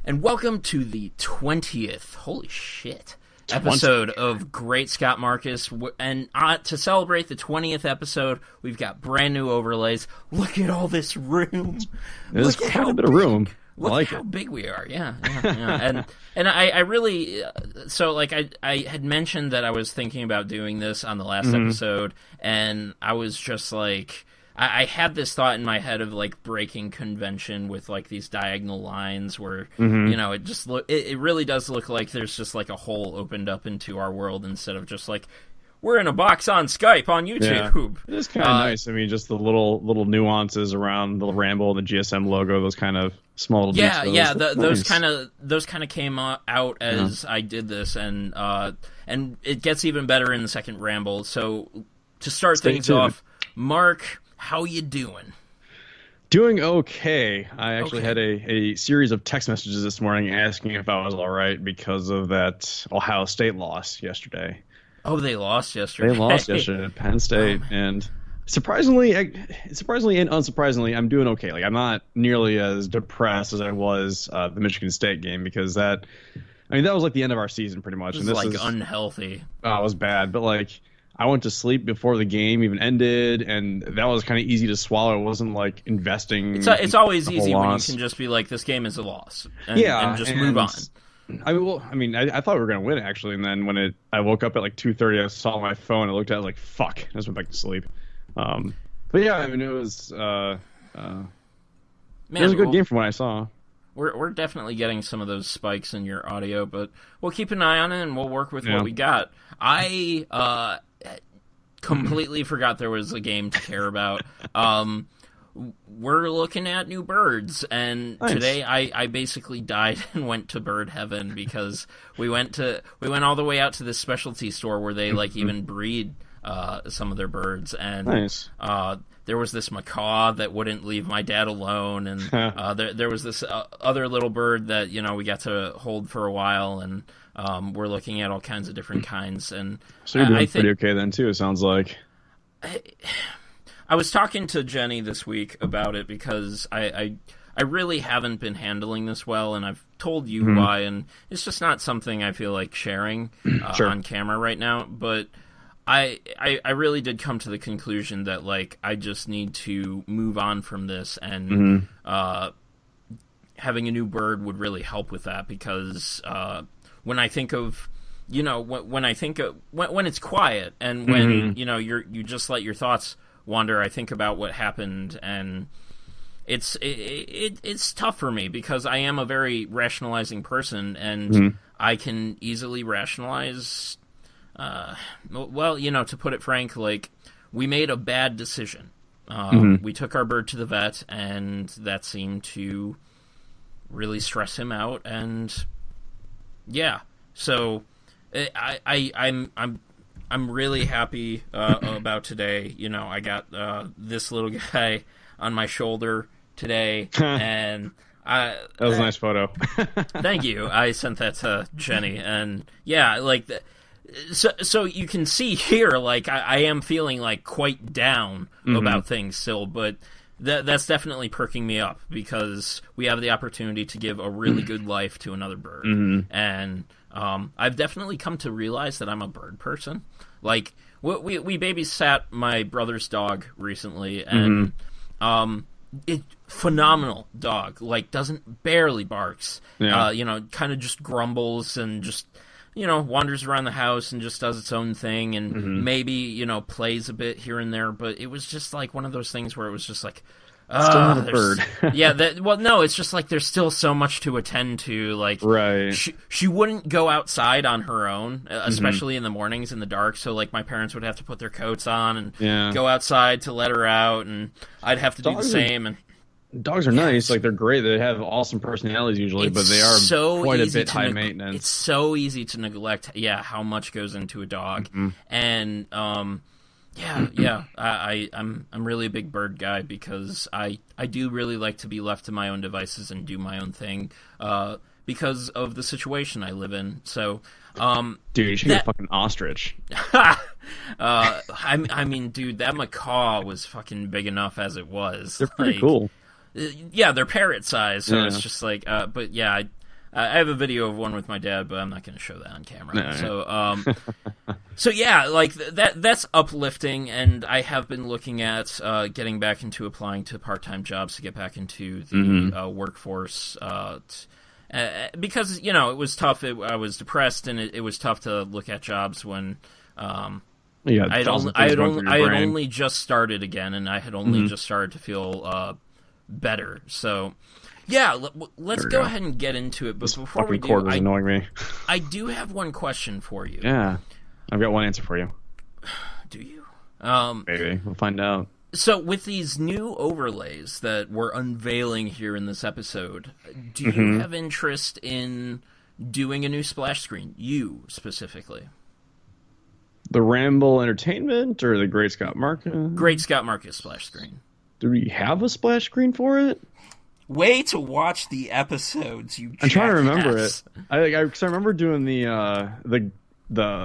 And welcome to the 20th, holy shit, episode of Great Scott Marcus. And to celebrate the 20th episode, we've got brand new overlays. Look at all this room. There's quite a bit of room. Look how big we are. Yeah. And I really, so like I had mentioned that I was thinking about doing this on the last episode, and I was just like, I had this thought in my head of like breaking convention with like these diagonal lines where you know it really does look like there's just like a hole opened up into our world instead of just like we're in a box on Skype on YouTube. Yeah. It is kind of nice. I mean, just the little nuances around the Ramble and the GSM logo, those kind of small details. Yeah, those kind of came out as I did this, and it gets even better in the second Ramble. So to start things off, Mark, how you doing? Doing okay. I actually had a series of text messages this morning asking if I was all right because of that Ohio State loss yesterday. Oh, they lost yesterday. They lost yesterday at Penn State, and surprisingly and unsurprisingly, I'm doing okay. Like, I'm not nearly as depressed as I was the Michigan State game, because that was like the end of our season pretty much. This is unhealthy. Oh, it was bad, but like, I went to sleep before the game even ended, and that was kind of easy to swallow. It wasn't like investing. It's always easy when you can just be like, this game is a loss, and just move on. I thought we were going to win, actually, and then when I woke up at like 2:30, I saw my phone, I looked at it, like, fuck, I just went back to sleep. But yeah, I mean, it was a good game from what I saw. We're definitely getting some of those spikes in your audio, but we'll keep an eye on it, and we'll work with what we got. I completely forgot there was a game to care about. We're looking at new birds, and today I basically died and went to bird heaven because we went all the way out to this specialty store where they like even breed some of their birds, and there was this macaw that wouldn't leave my dad alone, and there was this other little bird that we got to hold for a while, and we're looking at all kinds of different kinds. And so you're doing pretty okay then too, it sounds like. I was talking to Jenny this week about it because I really haven't been handling this well, and I've told you why, and it's just not something I feel like sharing on camera right now. But I really did come to the conclusion that like I just need to move on from this, and having a new bird would really help with that, because when I think of when it's quiet and when you just let your thoughts wander, I think about what happened, and it's tough for me because I am a very rationalizing person, and I can easily rationalize. To put it frank, like, we made a bad decision. We took our bird to the vet, and that seemed to really stress him out, and so I'm really happy about today. I got this little guy on my shoulder today, and that was a nice photo. Thank you. I sent that to Jenny, and so you can see here, like, I am feeling like quite down about things still, but that's definitely perking me up because we have the opportunity to give a really good life to another bird, and I've definitely come to realize that I'm a bird person. Like, we babysat my brother's dog recently, and phenomenal dog. Like, barely barks. Kind of just grumbles and just wanders around the house and just does its own thing, and maybe plays a bit here and there. But it was just like one of those things where it was just like, still not a bird. No, it's just like there's still so much to attend to. Like, right. She wouldn't go outside on her own, especially in the mornings in the dark. So like my parents would have to put their coats on and go outside to let her out, and I'd have to do the same. And dogs are nice. Like, they're great. They have awesome personalities usually, but they are quite a bit high maintenance. It's so easy to neglect how much goes into a dog. And I'm really a big bird guy because I do really like to be left to my own devices and do my own thing because of the situation I live in. So dude, you should get a fucking ostrich. I mean, dude, that macaw was fucking big enough as it was. They're pretty cool. Yeah, they're parrot size, so it's just like, but yeah, I have a video of one with my dad, but I'm not going to show that on camera. No. So yeah, like that's uplifting, and I have been looking at getting back into applying to part-time jobs to get back into the workforce. Because it was tough. I was depressed, and it was tough to look at jobs when I had only just started again, and I had only just started to feel better. So, yeah, let's go ahead and get into it. But this before we do, cord was annoying me. I do have one question for you. Yeah, I've got one answer for you. Do you? Maybe we'll find out. So, with these new overlays that we're unveiling here in this episode, do you have interest in doing a new splash screen? You, specifically. The Ramble Entertainment or the Great Scott Marcus? Great Scott Marcus splash screen. Do we have a splash screen for it? Way to watch the episodes, you I'm trying to remember it. I remember doing the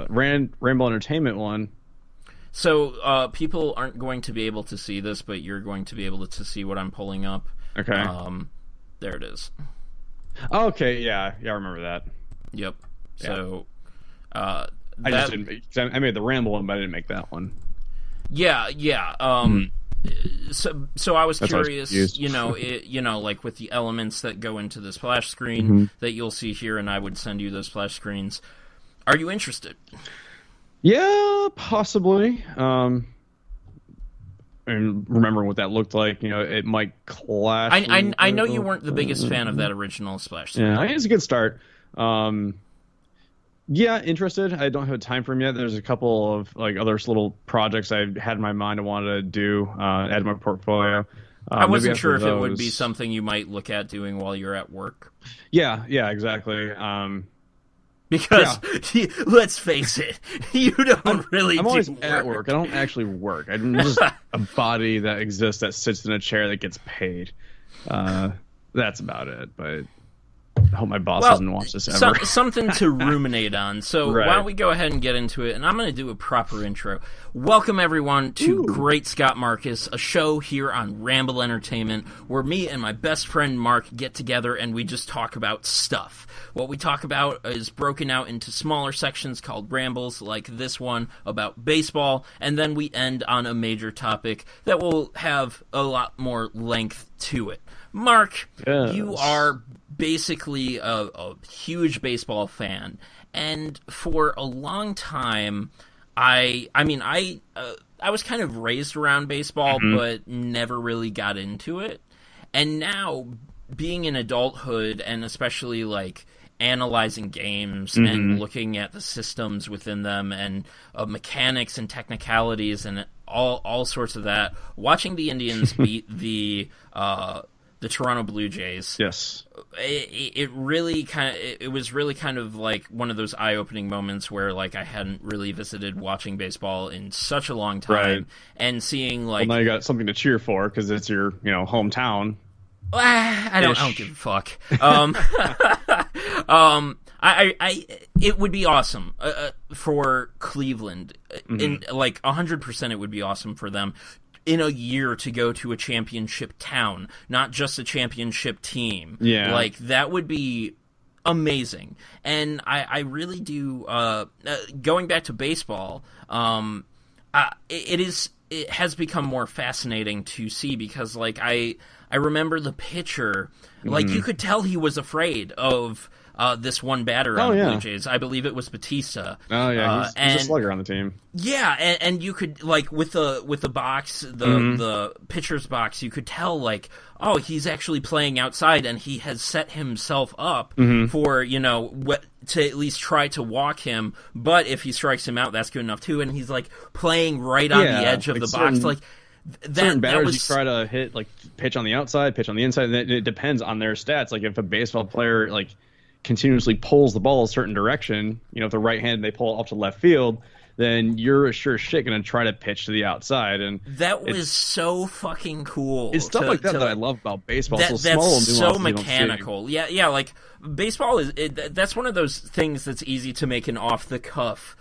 Ramble Entertainment one. So, people aren't going to be able to see this, but you're going to be able to see what I'm pulling up. Okay. There it is. Okay, yeah, I remember that. Yep. Yeah. So, I just didn't. I made the Ramble one, but I didn't make that one. Yeah. So I was curious, like with the elements that go into the splash screen that you'll see here, and I would send you those splash screens. Are you interested? Yeah, possibly. And remembering what that looked like, it might clash. I know you weren't the biggest fan of that original splash screen. Yeah, I think it's a good start. Yeah, interested. I don't have time for them yet. There's a couple of other little projects I had in my mind I wanted to do, add to my portfolio. I wasn't sure if it would be something you might look at doing while you're at work. Yeah, exactly. Because let's face it, you don't really. I'm always at work. I don't actually work. I'm just a body that exists that sits in a chair that gets paid. That's about it. But I hope my boss doesn't watch this ever. Something to ruminate on. So why don't we go ahead and get into it? And I'm going to do a proper intro. Welcome, everyone, to Great Scott Marcus, a show here on Ramble Entertainment, where me and my best friend Mark get together and we just talk about stuff. What we talk about is broken out into smaller sections called rambles, like this one about baseball, and then we end on a major topic that will have a lot more length to it. Mark, you are basically a huge baseball fan, and for a long time, I was kind of raised around baseball, but never really got into it. And now, being in adulthood, and especially analyzing games and looking at the systems within them and mechanics and technicalities and all sorts of that, watching the Indians beat the Toronto Blue Jays. Yes. It was really kind of like one of those eye-opening moments where I hadn't really visited watching baseball in such a long time, right. And seeing well, now you got something to cheer for because it's your hometown. I don't give a fuck. It would be awesome for Cleveland. In 100%, it would be awesome for them in a year to go to a championship town, not just a championship team. Yeah, that would be amazing. And I really do. Going back to baseball, it has become more fascinating to see because I remember the pitcher, you could tell he was afraid of this one batter on the Blue Jays. I believe it was Batista. Oh yeah, he's a slugger on the team. Yeah, and you could with the box, the pitcher's box, you could tell he's actually playing outside, and he has set himself up for to at least try to walk him. But if he strikes him out, that's good enough too. And he's playing right on the edge of the box, certain batters you try to hit pitch on the outside, pitch on the inside. And it depends on their stats. If a baseball player continuously pulls the ball a certain direction, if the right hand they pull it off to left field, then you're a sure shit going to try to pitch to the outside. And that was so fucking cool. It's stuff like that I love about baseball. That's so mechanical. Yeah. Baseball that's one of those things that's easy to make an off the cuff,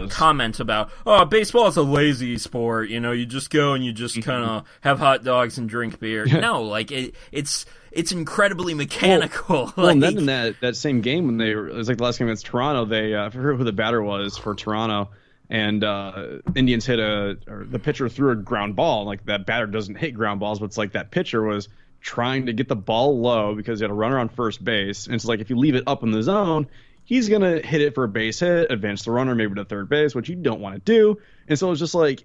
comment about, baseball is a lazy sport. You just go and you just kind of have hot dogs and drink beer. No, like it's incredibly mechanical. Well, and then in that same game when it was like the last game against Toronto, I forget who the batter was for Toronto, and Indians the pitcher threw a ground ball. Like, that batter doesn't hit ground balls, but it's like that pitcher was trying to get the ball low because he had a runner on first base, and it's like if you leave it up in the zone, he's gonna hit it for a base hit, advance the runner maybe to third base, which you don't want to do. And so it's just like,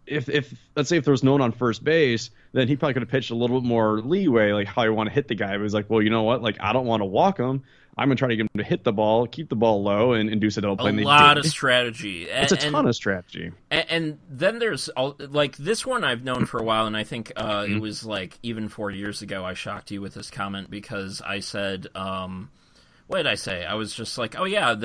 if let's say if there was no one on first base, then he probably could have pitched a little bit more leeway, like how you want to hit the guy. But it was like, well, you know what? Like, I don't want to walk him. I'm gonna try to get him to hit the ball, keep the ball low, and induce a double play. A lot of strategy. It's a ton of strategy. And then there's like this one I've known for a while, and I think it was like even 4 years ago I shocked you with this comment because I said, what did I say? I was just like, oh yeah,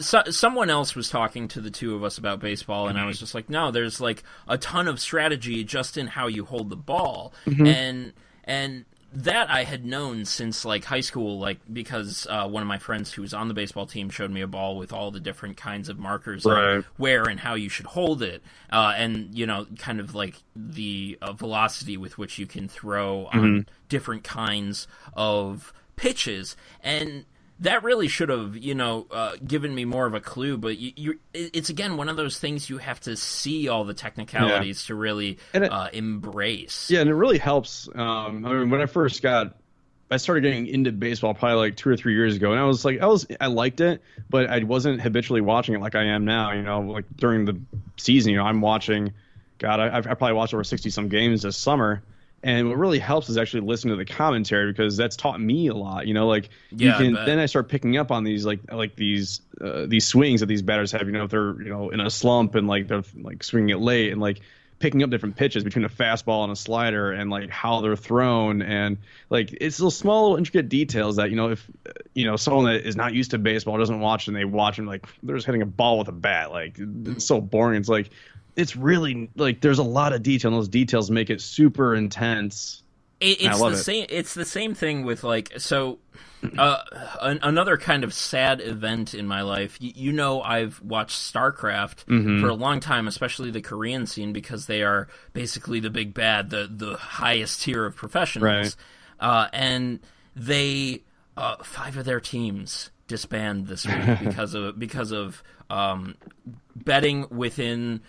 someone else was talking to the two of us about baseball, and I was just like, no, there's like a ton of strategy just in how you hold the ball, and that I had known since like high school, like because one of my friends who was on the baseball team showed me a ball with all the different kinds of markers on where and how you should hold it, and kind of like the velocity with which you can throw on different kinds of pitches. And that really should have, given me more of a clue, but it's, again, one of those things you have to see all the technicalities to really embrace. Yeah, and it really helps. I mean, when I started getting into baseball probably like 2 or 3 years ago, and I liked it, but I wasn't habitually watching it like I am now. Like during the season, I'm watching, I probably watched over 60-some games this summer. And what really helps is actually listening to the commentary, because that's taught me a lot. Then I start picking up on these these swings that these batters have. If they're in a slump and like they're like swinging it late, and like picking up different pitches between a fastball and a slider, and like how they're thrown, and like it's those small little intricate details that if someone that is not used to baseball doesn't watch, and they watch and like they're just hitting a ball with a bat, like it's so boring. It's like, it's really like there's a lot of detail, and those details make it super intense. It's the same thing with another kind of sad event in my life. I've watched StarCraft for a long time, especially the Korean scene, because they are basically the big bad, the highest tier of professionals. Right. And they 5 of their teams disband this week because of betting within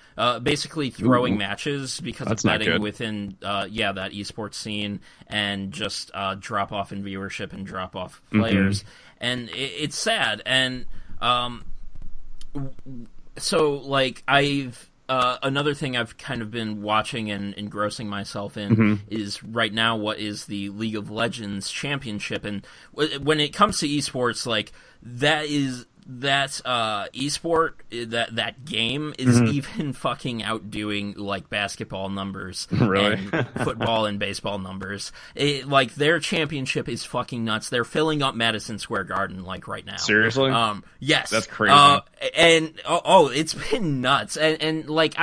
basically throwing matches because of betting within that esports scene, and just drop off in viewership and drop off players. And it's sad. And so like I've another thing I've kind of been watching and engrossing myself in is right now what is the League of Legends Championship. And when it comes to esports, like that esport, that game is even fucking outdoing like basketball numbers and football and baseball numbers. Like their championship is fucking nuts. They're filling up Madison Square Garden like right now. Seriously? Yes. That's crazy. And it's been nuts. And like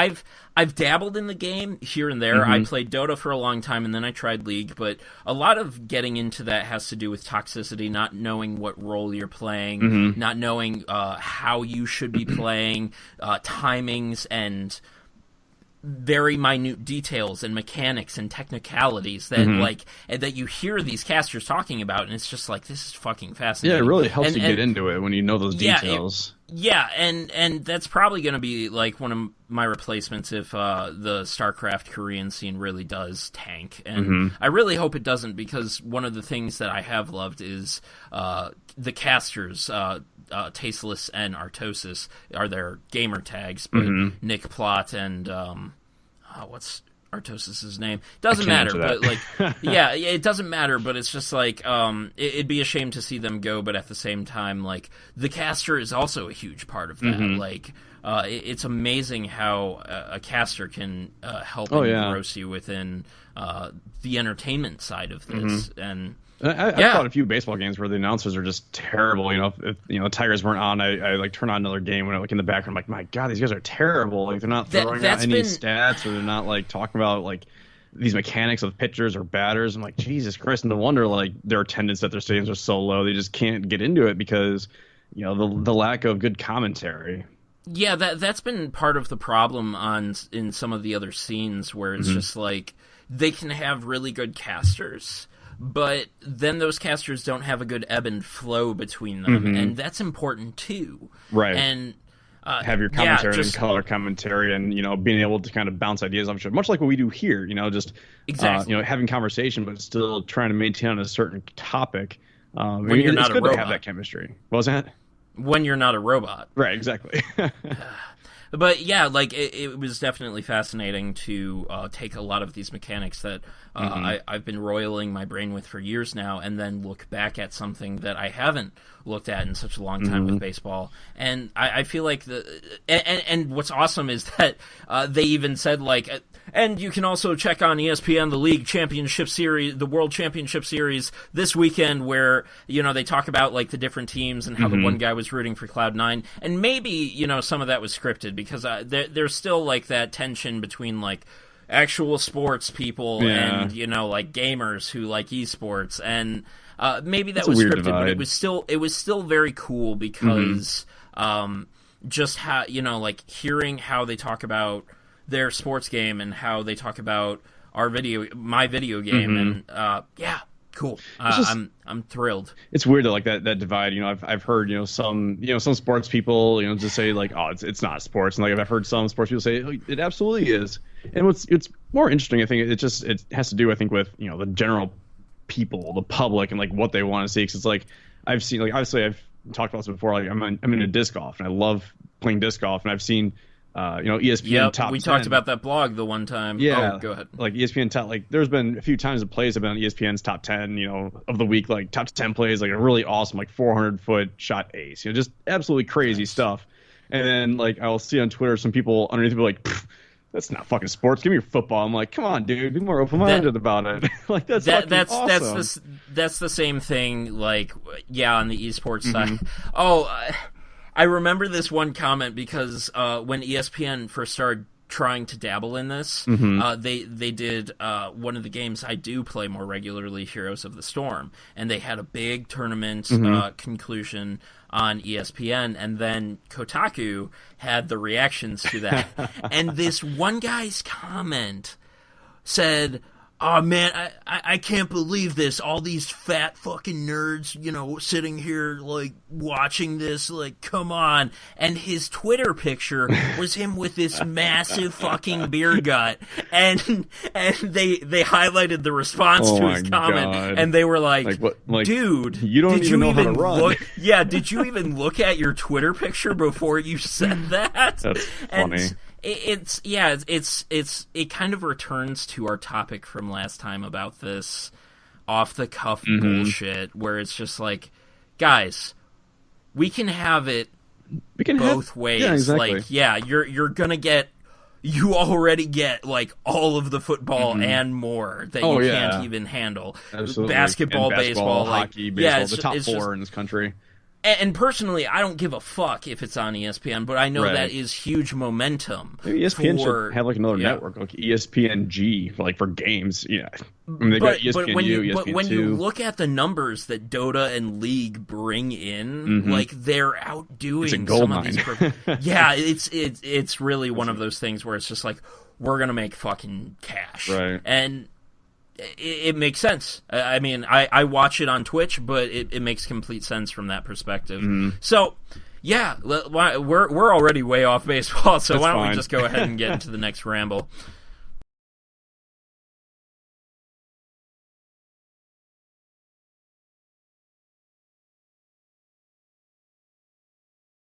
I've dabbled in the game here and there. I played Dota for a long time, and then I tried League, but a lot of getting into that has to do with toxicity, not knowing what role you're playing, not knowing how you should be playing, timings, and very minute details and mechanics and technicalities that that you hear these casters talking about, and it's just like, this is fucking fascinating. Yeah, it really helps you get into it when you know those details. And that's probably going to be like one of my replacements if the StarCraft Korean scene really does tank. And I really hope it doesn't, because one of the things that I have loved is the casters. Tasteless and Artosis are their gamer tags, but Nick Plott and what's Artosis' name? Doesn't matter, but like, it doesn't matter, but it's just like, it'd be a shame to see them go, but at the same time, like, the caster is also a huge part of that. Like, it's amazing how a caster can help engross you within the entertainment side of this. And I've caught a few baseball games where the announcers are just terrible. If the Tigers weren't on, I like turn on another game when I look in the background. I'm like, my God, these guys are terrible. Like, they're not throwing out any stats, or they're not like talking about like these mechanics of pitchers or batters. I'm like, Jesus Christ! And no wonder like their attendance at their stadiums are so low. They just can't get into it because the lack of good commentary. Yeah, that's been part of the problem in some of the other scenes where it's just like they can have really good casters, but then those casters don't have a good ebb and flow between them, and that's important too. Right. And have your commentary and color commentary, and being able to kind of bounce ideas off each other, much like what we do here. Exactly. Having conversation, but still trying to maintain on a certain topic. When you're not it's good a robot. to have that chemistry. What was that? When you're not a robot. Right. Exactly. But yeah, like it was definitely fascinating to take a lot of these mechanics that I've been roiling my brain with for years now, and then look back at something that I haven't looked at in such a long time with baseball. And I feel like and what's awesome is that they even said like, and you can also check on ESPN the League Championship Series, the World Championship Series this weekend, where they talk about like the different teams and how the one guy was rooting for Cloud9, and maybe some of that was scripted because there's still like that tension between like actual sports people and like gamers who like esports, and maybe that was scripted, but it was still very cool because just how like hearing how they talk about their sports game and how they talk about my video game, and cool. I'm thrilled. It's weird that like that divide. I've heard some sports people just say like, oh, it's not sports, and like I've heard some sports people say, oh, it absolutely is. And it's more interesting, I think, it has to do, I think, with the general people, the public, and like what they want to see. Because it's like I've seen, like, obviously I've talked about this before. Like I'm into disc golf, and I love playing disc golf, and I've seen ESPN top 10. We talked about that blog the one time. Yeah. Oh, go ahead. Like ESPN top, like there's been a few times the plays have been on ESPN's top 10, of the week, like top 10 plays, like a really awesome, like 400-foot shot ace, just absolutely crazy stuff. And then like I'll see on Twitter some people underneath be like, that's not fucking sports. Give me your football. I'm like, come on, dude, be more open-minded about it. Like that's awesome. That's the same thing. Like, on the esports side. I remember this one comment because when ESPN first started trying to dabble in this, they did one of the games I do play more regularly, Heroes of the Storm, and they had a big tournament conclusion on ESPN, and then Kotaku had the reactions to that. And this one guy's comment said, oh man, I can't believe this. All these fat fucking nerds, sitting here like watching this, like, come on. And his Twitter picture was him with this massive fucking beer gut. And they highlighted the response to his comment, God. And they were like dude, you don't even know how to run. Did you even look at your Twitter picture before you said that? That's funny. It kind of returns to our topic from last time about this off the cuff bullshit, where it's just like, guys, we can have it both ways. Yeah, exactly. Like, you're gonna get, you already get like all of the football and more that you can't even handle. Absolutely. Basketball, baseball, hockey, baseball, the top four in this country. And personally, I don't give a fuck if it's on ESPN, but I know that is huge momentum. Maybe ESPN should have like another network, like ESPN-G, for games. Yeah, they got ESPN-U, ESPN2. But when you look at the numbers that Dota and League bring in, like they're outdoing some of these. It's really one of those things where it's just like, we're gonna make fucking cash, right? And it makes sense. I mean, I watch it on Twitch, but it makes complete sense from that perspective. So, we're already way off baseball, so why don't we just go ahead and get into the next ramble?